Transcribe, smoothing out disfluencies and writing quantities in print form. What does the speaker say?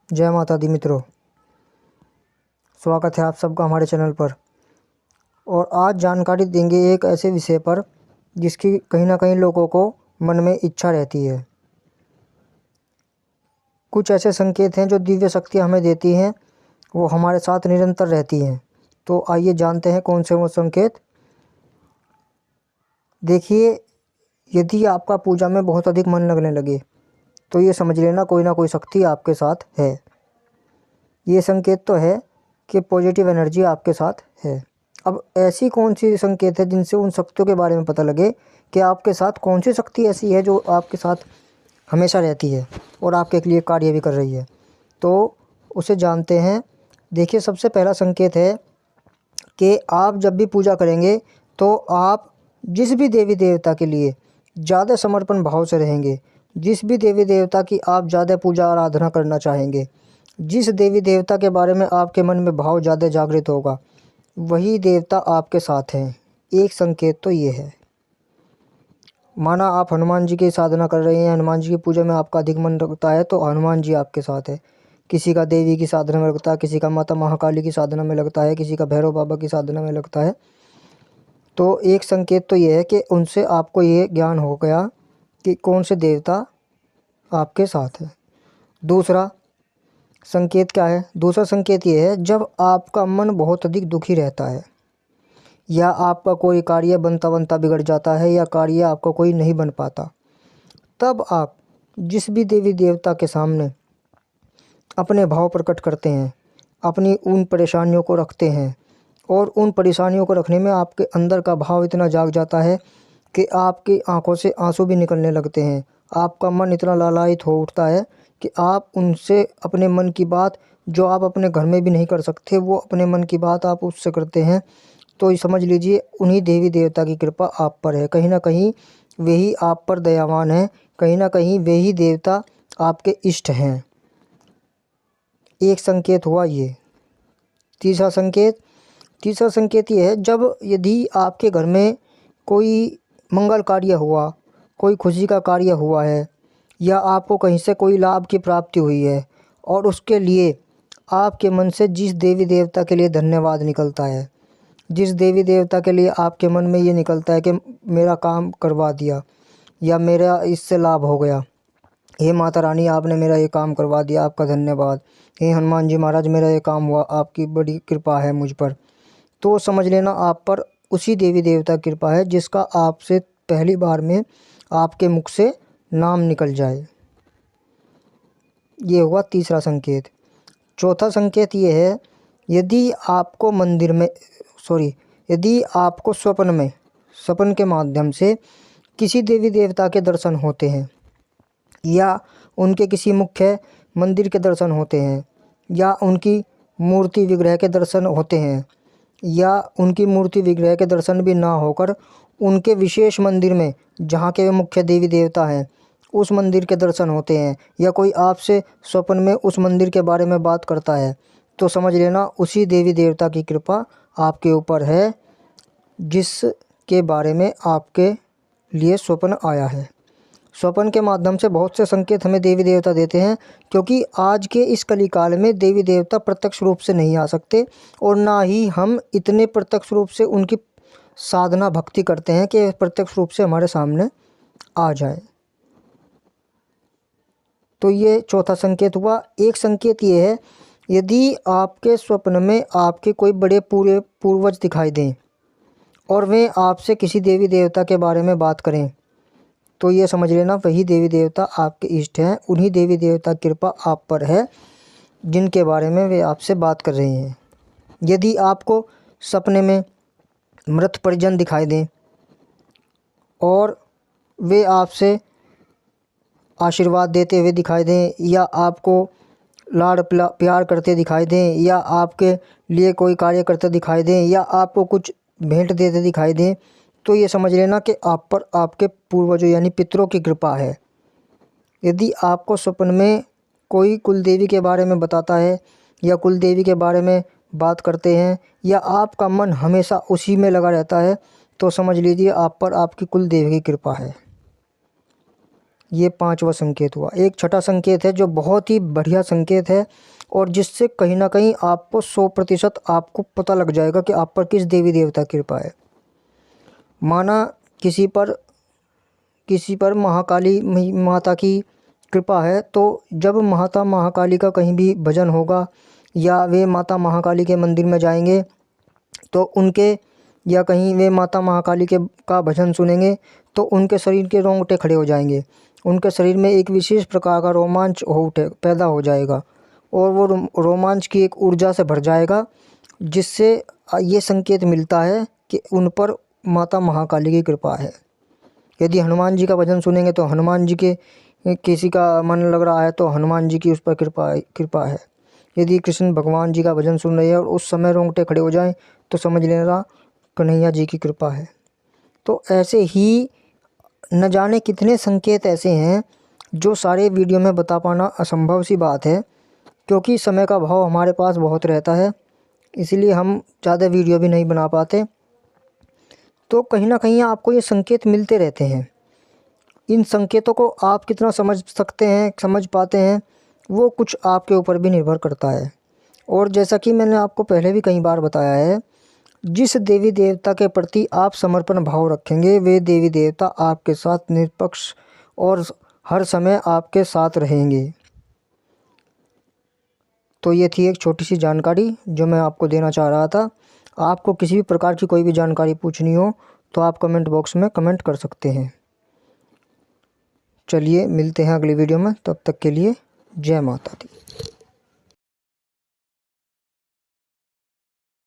जय माता दी मित्रों, स्वागत है आप सबका हमारे चैनल पर। और आज जानकारी देंगे एक ऐसे विषय पर जिसकी कहीं ना कहीं लोगों को मन में इच्छा रहती है। कुछ ऐसे संकेत हैं जो दिव्य शक्तियाँ हमें देती हैं, वो हमारे साथ निरंतर रहती हैं। तो आइए जानते हैं कौन से वो संकेत। देखिए, यदि आपका पूजा में बहुत अधिक मन लगने लगे तो ये समझ लेना कोई ना कोई शक्ति आपके साथ है। ये संकेत तो है कि पॉजिटिव एनर्जी आपके साथ है। अब ऐसी कौन सी संकेत है जिनसे उन शक्तियों के बारे में पता लगे कि आपके साथ कौन सी शक्ति ऐसी है जो आपके साथ हमेशा रहती है और आपके लिए कार्य भी कर रही है, तो उसे जानते हैं। देखिए, सबसे पहला संकेत है कि आप जब भी पूजा करेंगे तो आप जिस भी देवी देवता के लिए ज़्यादा समर्पण भाव से रहेंगे, जिस भी देवी देवता की आप ज़्यादा पूजा आराधना करना चाहेंगे, जिस देवी देवता के बारे में आपके मन में भाव ज़्यादा जागृत होगा, वही देवता आपके साथ हैं। एक संकेत तो ये है। माना आप हनुमान जी की साधना कर रहे हैं, हनुमान जी की पूजा में आपका अधिक मन लगता है तो हनुमान जी आपके साथ है। किसी का देवी की साधना में लगता है, किसी का माता महाकाली की साधना में लगता है, किसी का भैरव बाबा की साधना में लगता है। तो एक संकेत तो ये है कि उनसे आपको ये ज्ञान हो गया कि कौन से देवता आपके साथ है। दूसरा संकेत क्या है? दूसरा संकेत ये है, जब आपका मन बहुत अधिक दुखी रहता है या आपका कोई कार्य बनता बनता बिगड़ जाता है या कार्य आपका कोई नहीं बन पाता, तब आप जिस भी देवी देवता के सामने अपने भाव प्रकट करते हैं, अपनी उन परेशानियों को रखते हैं और उन परेशानियों को रखने में आपके अंदर का भाव इतना जाग जाता है कि आपकी आंखों से आंसू भी निकलने लगते हैं। आपका मन इतना लालायित हो उठता है कि आप उनसे अपने मन की बात, जो आप अपने घर में भी नहीं कर सकते, वो अपने मन की बात आप उससे करते हैं। तो ये समझ लीजिए उन्हीं देवी देवता की कृपा आप पर है। कहीं ना कहीं वे ही आप पर दयावान हैं, कहीं ना कहीं वे ही देवता आपके इष्ट हैं। एक संकेत हुआ ये। तीसरा संकेत ये है, जब यदि आपके घर में कोई मंगल कार्य हुआ, कोई खुशी का कार्य हुआ है या आपको कहीं से कोई लाभ की प्राप्ति हुई है और उसके लिए आपके मन से जिस देवी देवता के लिए धन्यवाद निकलता है, जिस देवी देवता के लिए आपके मन में ये निकलता है कि मेरा काम करवा दिया या मेरा इससे लाभ हो गया, हे माता रानी आपने मेरा ये काम करवा दिया, आपका धन्यवाद। हे हनुमान जी महाराज मेरा ये काम हुआ, आपकी बड़ी कृपा है मुझ पर। तो समझ लेना आप पर उसी देवी देवता की कृपा है जिसका आपसे पहली बार में आपके मुख से नाम निकल जाए। ये हुआ तीसरा संकेत। चौथा संकेत ये है, यदि आपको मंदिर में यदि आपको स्वप्न के माध्यम से किसी देवी देवता के दर्शन होते हैं या उनके किसी मुख्य मंदिर के दर्शन होते हैं या उनकी मूर्ति विग्रह के दर्शन होते हैं या उनकी मूर्ति विग्रह के दर्शन भी ना होकर उनके विशेष मंदिर में जहाँ के वे मुख्य देवी देवता हैं उस मंदिर के दर्शन होते हैं या कोई आपसे स्वप्न में उस मंदिर के बारे में बात करता है, तो समझ लेना उसी देवी देवता की कृपा आपके ऊपर है जिसके बारे में आपके लिए स्वप्न आया है। स्वप्न के माध्यम से बहुत से संकेत हमें देवी देवता देते हैं, क्योंकि आज के इस कलिकाल में देवी देवता प्रत्यक्ष रूप से नहीं आ सकते और ना ही हम इतने प्रत्यक्ष रूप से उनकी साधना भक्ति करते हैं कि प्रत्यक्ष रूप से हमारे सामने आ जाए। तो ये चौथा संकेत हुआ। एक संकेत ये है, यदि आपके स्वप्न में आपके कोई बड़े पूर्वज दिखाई दें और वे आपसे किसी देवी देवता के बारे में बात करें, तो ये समझ लेना वही देवी देवता आपके इष्ट हैं। उन्हीं देवी देवता की कृपा आप पर है जिनके बारे में वे आपसे बात कर रहे हैं। यदि आपको सपने में मृत परिजन दिखाई दें और वे आपसे आशीर्वाद देते हुए दिखाई दें या आपको लाड़ प्यार करते दिखाई दें या आपके लिए कोई कार्य करते दिखाई दें या आपको कुछ भेंट देते दिखाई दें, तो ये समझ लेना कि आप पर आपके पूर्वजों यानी पितरों की कृपा है। यदि आपको स्वप्न में कोई कुल देवी के बारे में बताता है या कुल देवी के बारे में बात करते हैं या आपका मन हमेशा उसी में लगा रहता है, तो समझ लीजिए आप पर आपकी कुल देवी की कृपा है। ये 5वां संकेत हुआ। एक छठा संकेत है जो बहुत ही बढ़िया संकेत है और जिससे कहीं ना कहीं आपको 100% आपको पता लग जाएगा कि आप पर किस देवी देवता की कृपा है। माना किसी पर महाकाली माता की कृपा है, तो जब माता महाकाली का कहीं भी भजन होगा या वे माता महाकाली के मंदिर में जाएंगे तो उनके या कहीं वे माता महाकाली के का भजन सुनेंगे तो उनके शरीर के रोंगटे खड़े हो जाएंगे। उनके शरीर में एक विशेष प्रकार का रोमांच पैदा हो जाएगा और वो रोमांच की एक ऊर्जा से भर जाएगा, जिससे ये संकेत मिलता है कि उन पर माता महाकाली की कृपा है। यदि हनुमान जी का भजन सुनेंगे तो हनुमान जी के किसी का मन लग रहा है तो हनुमान जी की उस पर कृपा है। यदि कृष्ण भगवान जी का भजन सुन रहे हैं और उस समय रोंगटे खड़े हो जाएं तो समझ लेना कन्हैया जी की कृपा है। तो ऐसे ही न जाने कितने संकेत ऐसे हैं जो सारे वीडियो में बता पाना असंभव सी बात है, क्योंकि समय का अभाव हमारे पास बहुत रहता है, इसलिए हम ज़्यादा वीडियो भी नहीं बना पाते। तो कहीं ना कहीं आपको ये संकेत मिलते रहते हैं। इन संकेतों को आप कितना समझ सकते हैं, समझ पाते हैं, वो कुछ आपके ऊपर भी निर्भर करता है। और जैसा कि मैंने आपको पहले भी कई बार बताया है, जिस देवी देवता के प्रति आप समर्पण भाव रखेंगे वे देवी देवता आपके साथ निष्पक्ष और हर समय आपके साथ रहेंगे। तो ये थी एक छोटी सी जानकारी जो मैं आपको देना चाह रहा था। आपको किसी भी प्रकार की कोई भी जानकारी पूछनी हो तो आप कमेंट बॉक्स में कमेंट कर सकते हैं। चलिए मिलते हैं अगली वीडियो में, तब तक के लिए जय माता दी।